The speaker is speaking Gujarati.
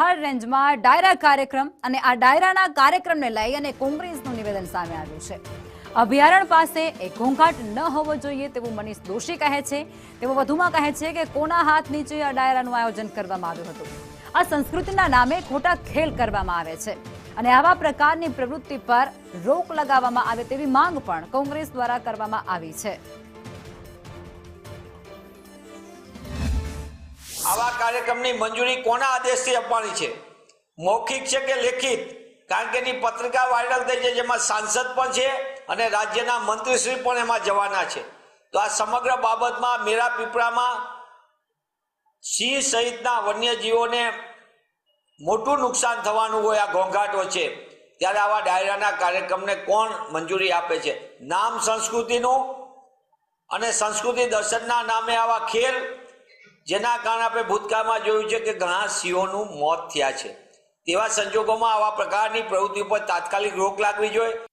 થર્ડ રેન્જમાં ડાયરા કાર્યક્રમ અને આ ડાયરાના કાર્યક્રમને લઈ અને કોંગ્રેસનું નિવેદન સામે આવ્યું છે। અભયારણ્ય પાસે એક ઘોંઘાટ ન હોવો જોઈએ તેવું મનીષ દોશી કહે છે। તેઓ વધુમાં કહે છે કે કોના હાથ નીચે આ ડાયરાનું આયોજન કરવામાં આવ્યું હતું। આ સંસ્કૃતિના નામે ખોટા ખેલ કરવામાં આવે છે અને આવા પ્રકારની પ્રવૃત્તિ પર રોક લગાવવામાં આવે તેવી માંગ પણ કોંગ્રેસ દ્વારા કરવામાં આવી છે। આવા કાર્યક્રમની મંજૂરી કોના આદેશથી આપવાની છે? મૌખિક છે કે લેખિત? કારણ કે એની પત્રિકા વાયરલ થઈ છે, જેમાં સાંસદ પણ છે અને રાજ્યના મંત્રીશ્રી પણ એમાં જવાના છે। તો આ સમગ્ર બાબતમાં મેરા પીપળામાં સિંહ સહિતના વન્યજીવોને મોટું નુકસાન થવાનું હોય, આ ઘોંઘાટો છે, ત્યારે આવા ડાયરાના કાર્યક્રમને કોણ મંજૂરી આપે છે? નામ સંસ્કૃતિનું અને સંસ્કૃતિ દર્શનના નામે આવા ખેલ, જેના કારણે આપણે ભૂતકાળમાં જોયું છે કે ઘણા સિંહોનું મોત થયા છે। તેવા સંજોગોમાં આવા પ્રકારની પ્રવૃત્તિ પર તાત્કાલિક રોક લાગવી જોઈએ।